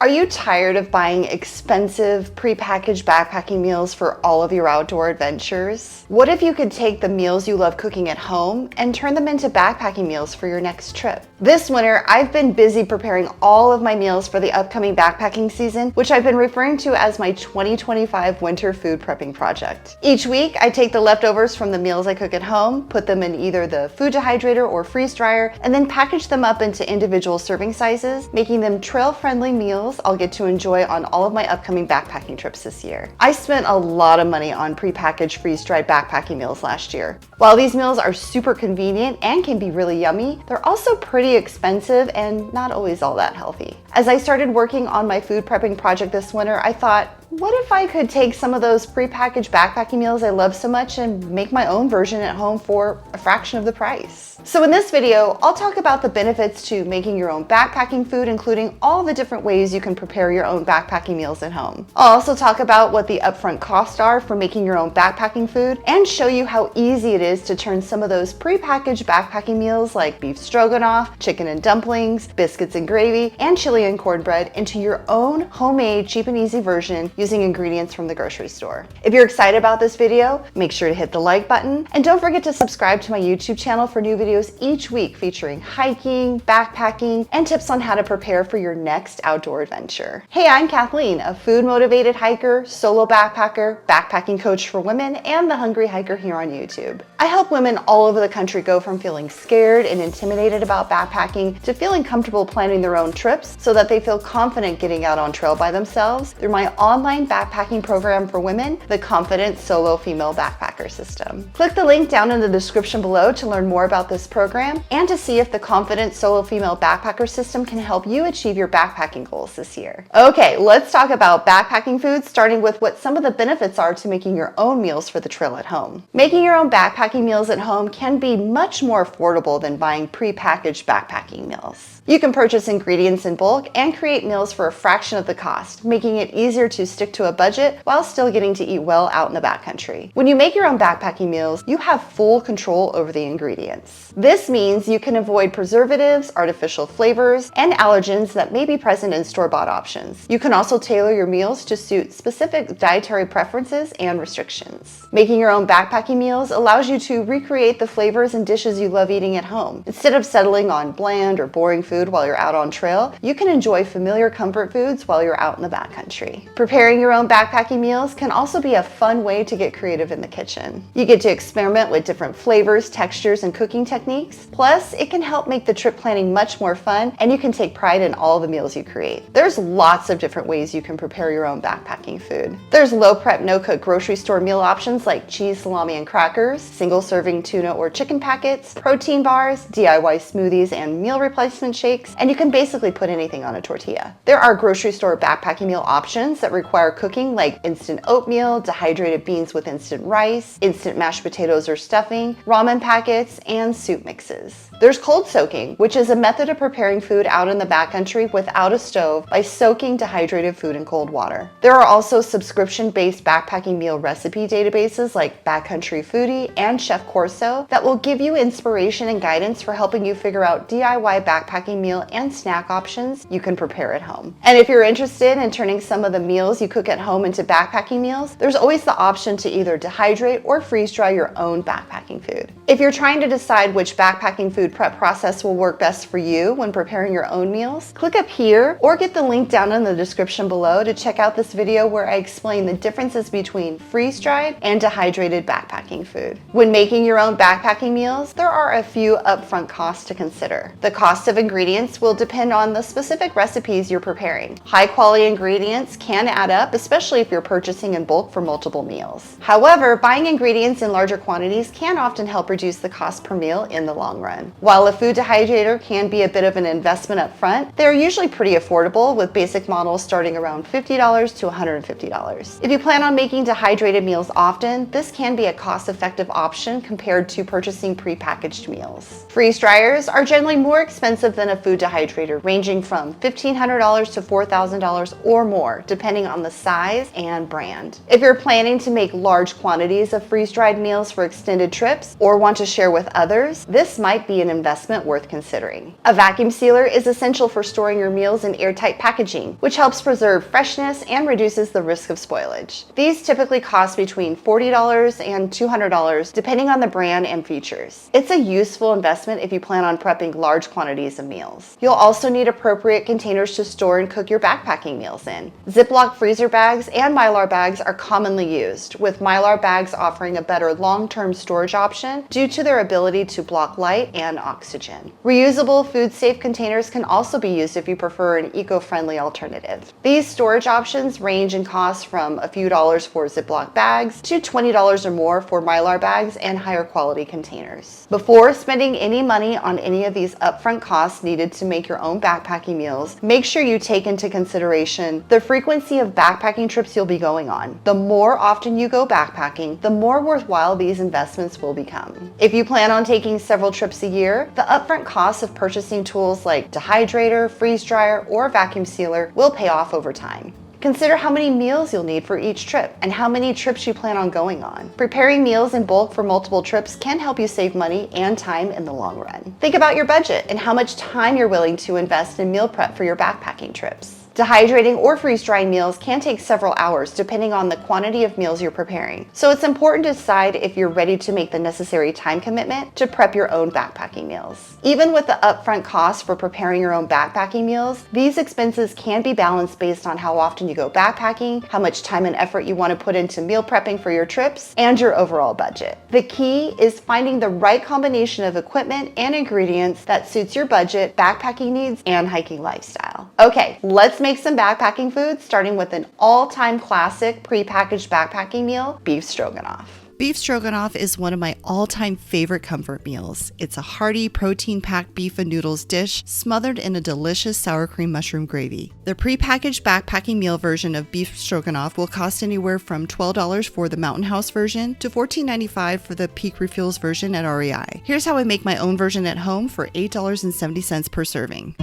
Are you tired of buying expensive, prepackaged backpacking meals for all of your outdoor adventures? What if you could take the meals you love cooking at home and turn them into backpacking meals for your next trip? This winter, I've been busy preparing all of my meals for the upcoming backpacking season, which I've been referring to as my 2025 winter food prepping project. Each week, I take the leftovers from the meals I cook at home, put them in either the food dehydrator or freeze dryer, and then package them up into individual serving sizes, making them trail-friendly meals I'll get to enjoy on all of my upcoming backpacking trips this year. I spent a lot of money on prepackaged freeze-dried backpacking meals last year. While these meals are super convenient and can be really yummy, they're also pretty expensive and not always all that healthy. As I started working on my food prepping project this winter, I thought, what if I could take some of those prepackaged backpacking meals I love so much and make my own version at home for a fraction of the price? So in this video, I'll talk about the benefits to making your own backpacking food, including all the different ways you can prepare your own backpacking meals at home. I'll also talk about what the upfront costs are for making your own backpacking food and show you how easy it is to turn some of those prepackaged backpacking meals like beef stroganoff, chicken and dumplings, biscuits and gravy, and chili and cornbread into your own homemade cheap and easy version using ingredients from the grocery store. If you're excited about this video, make sure to hit the like button and don't forget to subscribe to my YouTube channel for new videos each week featuring hiking, backpacking, and tips on how to prepare for your next outdoor adventure. Hey, I'm Kathleen, a food-motivated hiker, solo backpacker, backpacking coach for women, and the hungry hiker here on YouTube. I help women all over the country go from feeling scared and intimidated about backpacking to feeling comfortable planning their own trips so that they feel confident getting out on trail by themselves through my online backpacking program for women, the Confident Solo Female Backpacker System. Click the link down in the description below to learn more about this program and to see if the Confident Solo Female Backpacker System can help you achieve your backpacking goals this year. Okay, let's talk about backpacking foods, starting with what some of the benefits are to making your own meals for the trail at home. Making your own backpacking meals at home can be much more affordable than buying prepackaged backpacking meals. You can purchase ingredients in bulk and create meals for a fraction of the cost, making it easier to stick to a budget while still getting to eat well out in the backcountry. When you make your own backpacking meals, you have full control over the ingredients. This means you can avoid preservatives, artificial flavors, and allergens that may be present in store-bought options. You can also tailor your meals to suit specific dietary preferences and restrictions. Making your own backpacking meals allows you to recreate the flavors and dishes you love eating at home. Instead of settling on bland or boring food while you're out on trail, you can enjoy familiar comfort foods while you're out in the backcountry. Preparing your own backpacking meals can also be a fun way to get creative in the kitchen. You get to experiment with different flavors, textures, and cooking techniques. Plus, it can help make the trip planning much more fun, and you can take pride in all the meals you create. There's lots of different ways you can prepare your own backpacking food. There's low prep, no cook grocery store meal options like cheese, salami, and crackers, single serving tuna or chicken packets, protein bars, DIY smoothies, and meal replacement shakes, and you can basically put anything on a tortilla. There are grocery store backpacking meal options that require cooking like instant oatmeal, dehydrated beans with instant rice, instant mashed potatoes or stuffing, ramen packets, and soup mixes. There's cold soaking, which is a method of preparing food out in the backcountry without a stove by soaking dehydrated food in cold water. There are also subscription-based backpacking meal recipe databases like Backcountry Foodie and Chef Corso that will give you inspiration and guidance for helping you figure out DIY backpacking meal and snack options you can prepare at home. And if you're interested in turning some of the meals you cook at home into backpacking meals, there's always the option to either dehydrate or freeze dry your own backpacking food. If you're trying to decide which backpacking food prep process will work best for you when preparing your own meals, click up here or get the link down in the description below to check out this video where I explain the differences between freeze-dried and dehydrated backpacking food. When making your own backpacking meals, there are a few upfront costs to consider. The cost of ingredients will depend on the specific recipes you're preparing. High-quality ingredients can add up, especially if you're purchasing in bulk for multiple meals. However, buying ingredients in larger quantities can often help reduce the cost per meal in the long run. While a food dehydrator can be a bit of an investment up front, they're usually pretty affordable with basic models starting around $50 to $150. If you plan on making dehydrated meals often, this can be a cost-effective option compared to purchasing prepackaged meals. Freeze dryers are generally more expensive than a food dehydrator ranging from $1,500 to $4,000 or more, depending on the size and brand. If you're planning to make large quantities of freeze-dried meals for extended trips or want to share with others, this might be an investment worth considering. A vacuum sealer is essential for storing your meals in airtight packaging, which helps preserve freshness and reduces the risk of spoilage. These typically cost between $40 and $200, depending on the brand and features. It's a useful investment if you plan on prepping large quantities of meals. You'll also need appropriate containers to store and cook your backpacking meals in. Ziploc freezer bags and Mylar bags are commonly used, with Mylar bags offering a better long-term storage option due to their ability to block light and oxygen. Reusable food-safe containers can also be used if you prefer an eco-friendly alternative. These storage options range in cost from a few dollars for Ziploc bags to $20 or more for Mylar bags and higher quality containers. Before spending any money on any of these upfront costs needed to make your own backpacking meals, make sure you take into consideration the frequency of backpacking trips you'll be going on. The more often you go backpacking, the more worthwhile these investments will become. If you plan on taking several trips a year, the upfront costs of purchasing tools like dehydrator, freeze dryer, or vacuum sealer will pay off over time. Consider how many meals you'll need for each trip and how many trips you plan on going on. Preparing meals in bulk for multiple trips can help you save money and time in the long run. Think about your budget and how much time you're willing to invest in meal prep for your backpacking trips. Dehydrating or freeze-drying meals can take several hours depending on the quantity of meals you're preparing. So it's important to decide if you're ready to make the necessary time commitment to prep your own backpacking meals. Even with the upfront costs for preparing your own backpacking meals, these expenses can be balanced based on how often you go backpacking, how much time and effort you want to put into meal prepping for your trips, and your overall budget. The key is finding the right combination of equipment and ingredients that suits your budget, backpacking needs, and hiking lifestyle. Okay, let's make some backpacking food, starting with an all-time classic prepackaged backpacking meal, beef stroganoff. Beef Stroganoff is one of my all-time favorite comfort meals. It's a hearty, protein-packed beef and noodles dish smothered in a delicious sour cream mushroom gravy. The prepackaged backpacking meal version of Beef Stroganoff will cost anywhere from $12 for the Mountain House version to $14.95 for the Peak Refuels version at REI. Here's how I make my own version at home for $8.70 per serving.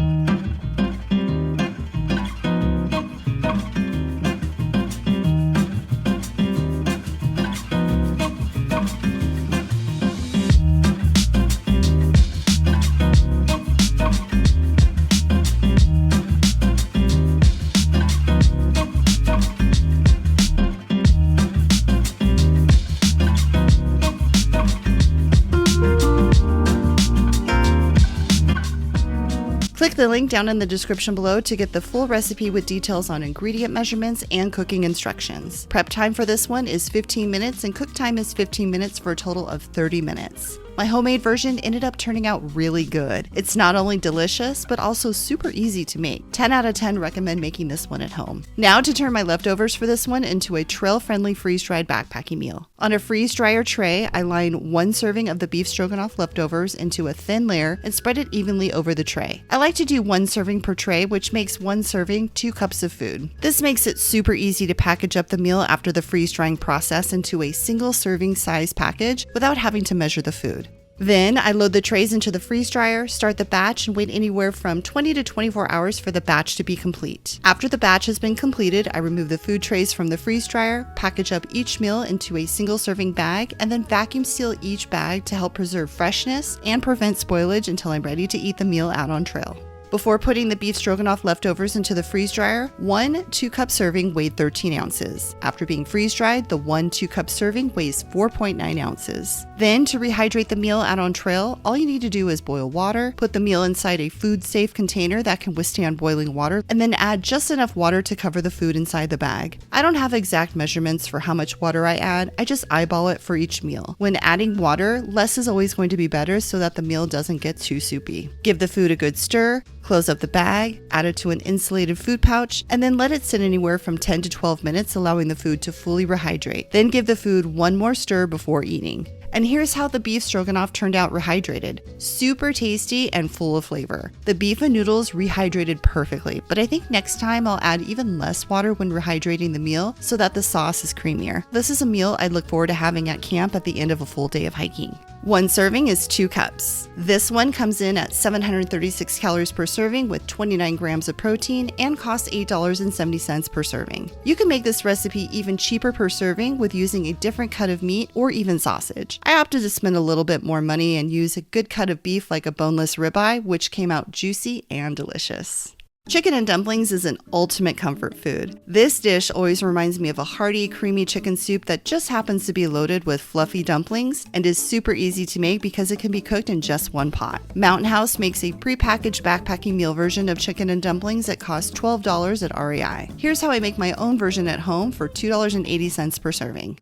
Click the link down in the description below to get the full recipe with details on ingredient measurements and cooking instructions. Prep time for this one is 15 minutes and cook time is 15 minutes for a total of 30 minutes. My homemade version ended up turning out really good. It's not only delicious, but also super easy to make. 10 out of 10 recommend making this one at home. Now to turn my leftovers for this one into a trail-friendly freeze-dried backpacking meal. On a freeze dryer tray, I line 1 serving of the beef stroganoff leftovers into a thin layer and spread it evenly over the tray. I like to do 1 serving per tray, which makes 1 serving 2 cups of food. This makes it super easy to package up the meal after the freeze drying process into a single serving size package without having to measure the food. Then I load the trays into the freeze dryer, start the batch, and wait anywhere from 20 to 24 hours for the batch to be complete. After the batch has been completed, I remove the food trays from the freeze dryer, package up each meal into a single serving bag, and then vacuum seal each bag to help preserve freshness and prevent spoilage until I'm ready to eat the meal out on trail. Before putting the beef stroganoff leftovers into the freeze dryer, 1 2-cup serving weighed 13 ounces. After being freeze dried, the 1 2-cup serving weighs 4.9 ounces. Then, to rehydrate the meal out on trail, all you need to do is boil water, put the meal inside a food-safe container that can withstand boiling water, and then add just enough water to cover the food inside the bag. I don't have exact measurements for how much water I add, I just eyeball it for each meal. When adding water, less is always going to be better so that the meal doesn't get too soupy. Give the food a good stir, close up the bag, add it to an insulated food pouch, and then let it sit anywhere from 10 to 12 minutes, allowing the food to fully rehydrate. Then give the food 1 more stir before eating. And here's how the beef stroganoff turned out rehydrated. Super tasty and full of flavor. The beef and noodles rehydrated perfectly, but I think next time I'll add even less water when rehydrating the meal so that the sauce is creamier. This is a meal I'd look forward to having at camp at the end of a full day of hiking. One serving is 2 cups. This one comes in at 736 calories per serving with 29 grams of protein and costs $8.70 per serving. You can make this recipe even cheaper per serving with using a different cut of meat or even sausage. I opted to spend a little bit more money and use a good cut of beef like a boneless ribeye, which came out juicy and delicious. Chicken and dumplings is an ultimate comfort food. This dish always reminds me of a hearty, creamy chicken soup that just happens to be loaded with fluffy dumplings and is super easy to make because it can be cooked in just one pot. Mountain House makes a prepackaged backpacking meal version of chicken and dumplings that costs $12 at REI. Here's how I make my own version at home for $2.80 per serving.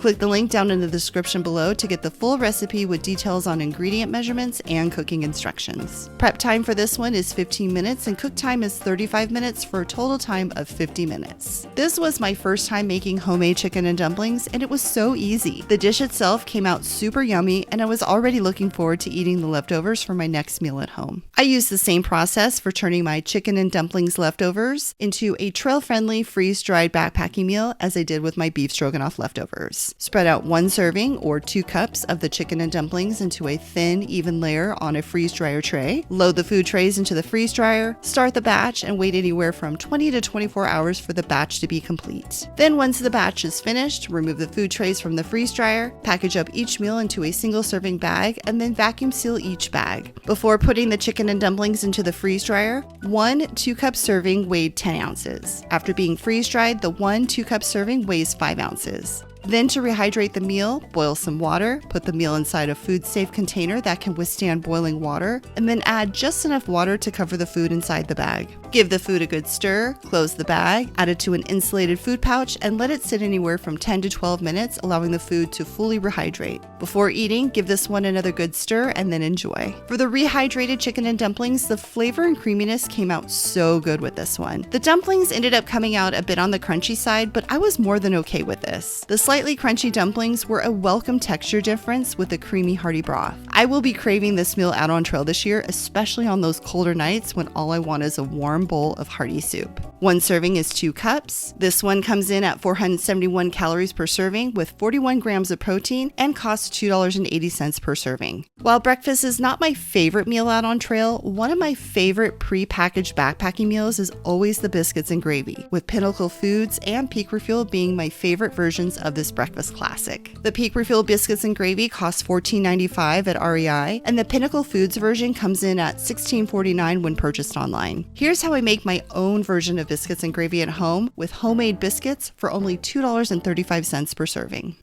Click the link down in the description below to get the full recipe with details on ingredient measurements and cooking instructions. Prep time for this one is 15 minutes and cook time is 35 minutes for a total time of 50 minutes. This was my first time making homemade chicken and dumplings and it was so easy. The dish itself came out super yummy and I was already looking forward to eating the leftovers for my next meal at home. I used the same process for turning my chicken and dumplings leftovers into a trail-friendly freeze-dried backpacking meal as I did with my beef stroganoff leftovers. Spread out 1 serving or 2 cups of the chicken and dumplings into a thin, even layer on a freeze dryer tray. Load the food trays into the freeze dryer, start the batch, and wait anywhere from 20 to 24 hours for the batch to be complete. Then once the batch is finished, remove the food trays from the freeze dryer, package up each meal into a single serving bag, and then vacuum seal each bag. Before putting the chicken and dumplings into the freeze dryer, 1 2-cup serving weighed 10 ounces. After being freeze dried, the 1 2-cup serving weighs 5 ounces. Then to rehydrate the meal, boil some water, put the meal inside a food-safe container that can withstand boiling water, and then add just enough water to cover the food inside the bag. Give the food a good stir, close the bag, add it to an insulated food pouch, and let it sit anywhere from 10 to 12 minutes, allowing the food to fully rehydrate. Before eating, give this one another good stir and then enjoy. For the rehydrated chicken and dumplings, the flavor and creaminess came out so good with this one. The dumplings ended up coming out a bit on the crunchy side, but I was more than okay with this. The slightly crunchy dumplings were a welcome texture difference with a creamy hearty broth. I will be craving this meal out on trail this year, especially on those colder nights when all I want is a warm bowl of hearty soup. 1 serving is 2 cups. This one comes in at 471 calories per serving with 41 grams of protein and costs $2.80 per serving. While breakfast is not my favorite meal out on trail, one of my favorite pre-packaged backpacking meals is always the Biscuits and Gravy, with Pinnacle Foods and Peak Refuel being my favorite versions of this breakfast classic. The Peak Refuel Biscuits and Gravy costs $14.95 at REI, and the Pinnacle Foods version comes in at $16.49 when purchased online. Here's how I make my own version of Biscuits and Gravy at home with homemade biscuits for only $2.35 per serving.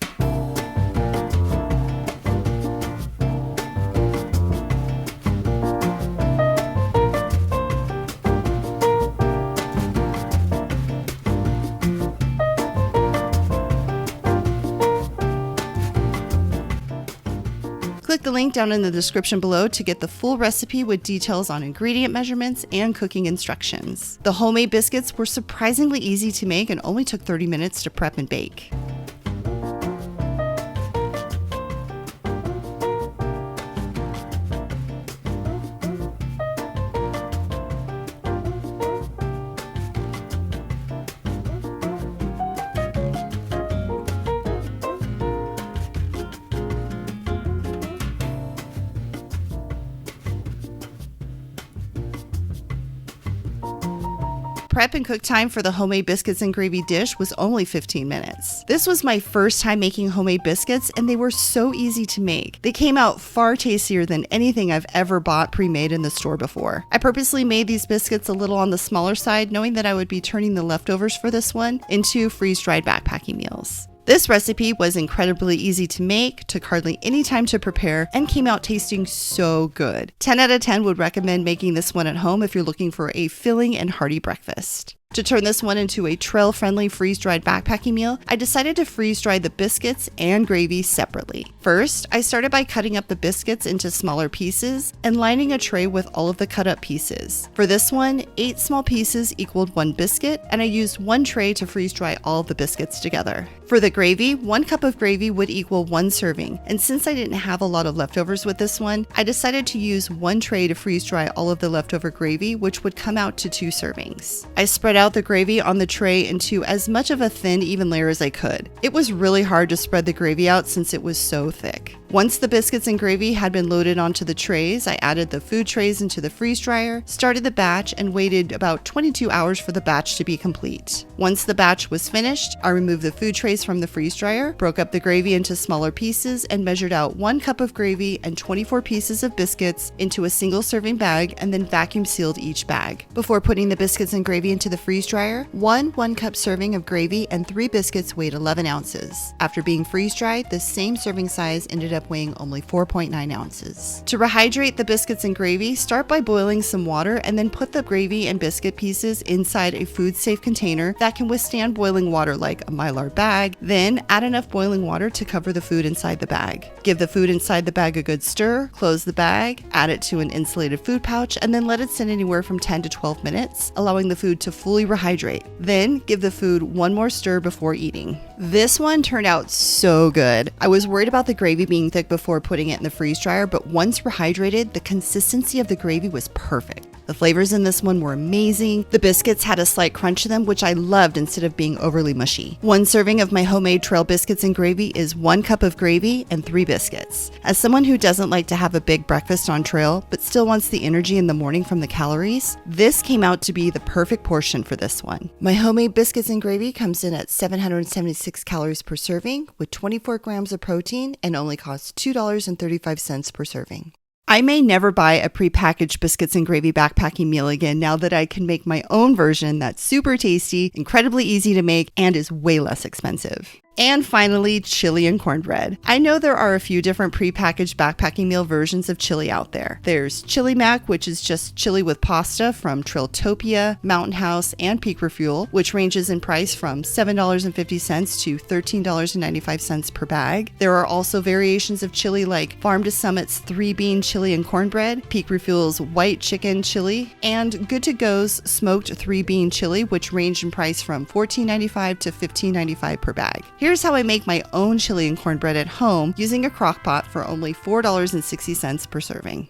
Click the link down in the description below to get the full recipe with details on ingredient measurements and cooking instructions. The homemade biscuits were surprisingly easy to make and only took 30 minutes to prep and bake. Prep and cook time for the homemade biscuits and gravy dish was only 15 minutes. This was my first time making homemade biscuits and they were so easy to make. They came out far tastier than anything I've ever bought pre-made in the store before. I purposely made these biscuits a little on the smaller side, knowing that I would be turning the leftovers for this one into freeze-dried backpacking meals. This recipe was incredibly easy to make, took hardly any time to prepare, and came out tasting so good. 10 out of 10 would recommend making this one at home if you're looking for a filling and hearty breakfast. To turn this one into a trail-friendly freeze-dried backpacking meal, I decided to freeze-dry the biscuits and gravy separately. First, I started by cutting up the biscuits into smaller pieces and lining a tray with all of the cut-up pieces. For this one, 8 small pieces equaled 1 biscuit, and I used 1 tray to freeze-dry all of the biscuits together. For the gravy, 1 cup of gravy would equal 1 serving, and since I didn't have a lot of leftovers with this one, I decided to use 1 tray to freeze-dry all of the leftover gravy, which would come out to 2 servings. I spread out the gravy on the tray into as much of a thin, even layer as I could. It was really hard to spread the gravy out since it was so thick. Once the biscuits and gravy had been loaded onto the trays, I added the food trays into the freeze dryer, started the batch, and waited about 22 hours for the batch to be complete. Once the batch was finished, I removed the food trays from the freeze dryer, broke up the gravy into smaller pieces, and measured out 1 cup of gravy and 24 pieces of biscuits into a single serving bag, and then vacuum sealed each bag. Before putting the biscuits and gravy into the freeze dryer, 1 cup serving of gravy and 3 biscuits weighed 11 ounces. After being freeze dried, the same serving size ended up weighing only 4.9 ounces. To rehydrate the biscuits and gravy, start by boiling some water and then put the gravy and biscuit pieces inside a food-safe container that can withstand boiling water like a Mylar bag. Then add enough boiling water to cover the food inside the bag. Give the food inside the bag a good stir, close the bag, add it to an insulated food pouch, and then let it sit anywhere from 10 to 12 minutes, allowing the food to fully rehydrate. Then give the food 1 more stir before eating. This one turned out so good. I was worried about the gravy being thick before putting it in the freeze dryer, but once rehydrated, the consistency of the gravy was perfect. The flavors in this one were amazing. The biscuits had a slight crunch to them, which I loved instead of being overly mushy. 1 serving of my homemade trail biscuits and gravy is 1 cup of gravy and 3 biscuits. As someone who doesn't like to have a big breakfast on trail, but still wants the energy in the morning from the calories, this came out to be the perfect portion for this one. My homemade biscuits and gravy comes in at 776 calories per serving with 24 grams of protein and only costs $2.35 per serving. I may never buy a prepackaged biscuits and gravy backpacking meal again now that I can make my own version that's super tasty, incredibly easy to make, and is way less expensive. And finally, chili and cornbread. I know there are a few different prepackaged backpacking meal versions of chili out there. There's Chili Mac, which is just chili with pasta from Trailtopia, Mountain House, and Peak Refuel, which ranges in price from $7.50 to $13.95 per bag. There are also variations of chili like Farm to Summit's 3-bean chili and cornbread, Peak Refuel's white chicken chili, and Good to Go's smoked 3-bean chili, which range in price from $14.95 to $15.95 per bag. Here's how I make my own chili and cornbread at home using a crock pot for only $4.60 per serving.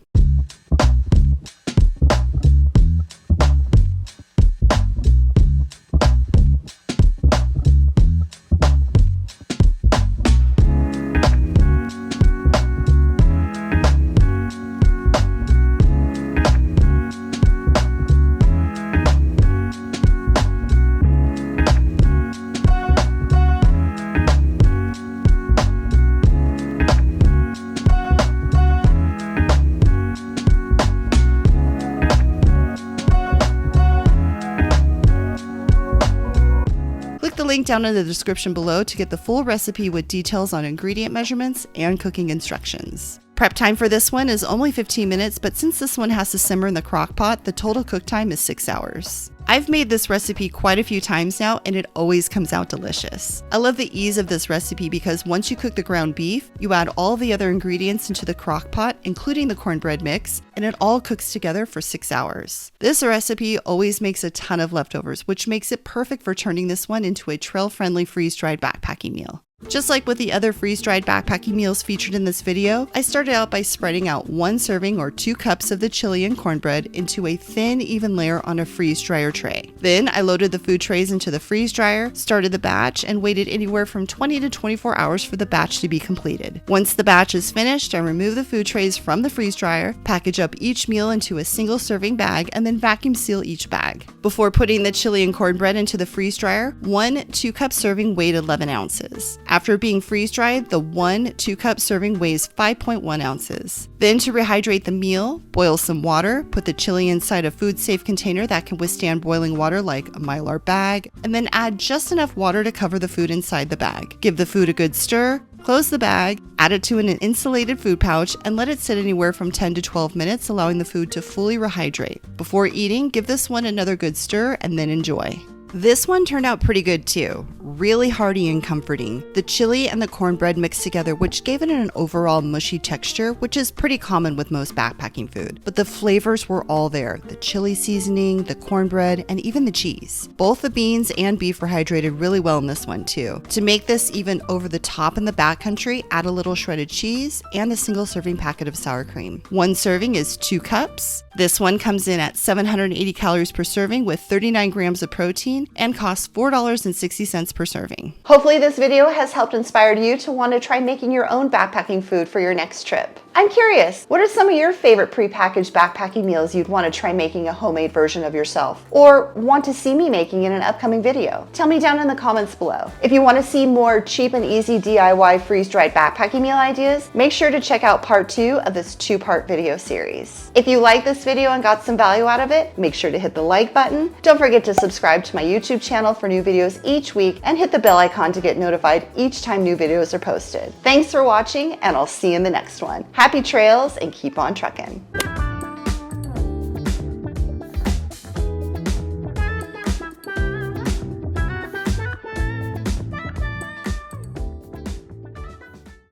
Link down in the description below to get the full recipe with details on ingredient measurements and cooking instructions. Prep time for this one is only 15 minutes, but since this one has to simmer in the crock pot, the total cook time is 6 hours. I've made this recipe quite a few times now, and it always comes out delicious. I love the ease of this recipe because once you cook the ground beef, you add all the other ingredients into the crock pot, including the cornbread mix, and it all cooks together for 6 hours. This recipe always makes a ton of leftovers, which makes it perfect for turning this one into a trail-friendly freeze-dried backpacking meal. Just like with the other freeze-dried backpacking meals featured in this video, I started out by spreading out 1 serving or 2 cups of the chili and cornbread into a thin, even layer on a freeze dryer tray. Then I loaded the food trays into the freeze dryer, started the batch, and waited anywhere from 20 to 24 hours for the batch to be completed. Once the batch is finished, I remove the food trays from the freeze dryer, package up each meal into a single serving bag, and then vacuum seal each bag. Before putting the chili and cornbread into the freeze dryer, 1 2-cup serving weighed 11 ounces. After being freeze-dried, the 1 2-cup serving weighs 5.1 ounces. Then to rehydrate the meal, boil some water, put the chili inside a food-safe container that can withstand boiling water like a Mylar bag, and then add just enough water to cover the food inside the bag. Give the food a good stir, close the bag, add it to an insulated food pouch, and let it sit anywhere from 10 to 12 minutes, allowing the food to fully rehydrate. Before eating, give this one another good stir and then enjoy. This one turned out pretty good too. Really hearty and comforting. The chili and the cornbread mixed together, which gave it an overall mushy texture, which is pretty common with most backpacking food. But the flavors were all there. The chili seasoning, the cornbread, and even the cheese. Both the beans and beef were hydrated really well in this one too. To make this even over the top in the backcountry, add a little shredded cheese and a single serving packet of sour cream. One serving is 2 cups. This one comes in at 780 calories per serving with 39 grams of protein and costs $4.60 per serving. Hopefully this video has helped inspire you to want to try making your own backpacking food for your next trip. I'm curious, what are some of your favorite prepackaged backpacking meals you'd want to try making a homemade version of yourself, or want to see me making in an upcoming video? Tell me down in the comments below. If you want to see more cheap and easy DIY freeze-dried backpacking meal ideas, make sure to check out part 2 of this 2-part video series. If you like this video and got some value out of it, make sure to hit the like button. Don't forget to subscribe to my YouTube channel for new videos each week and hit the bell icon to get notified each time new videos are posted. Thanks for watching, and I'll see you in the next one. Happy trails and keep on trucking.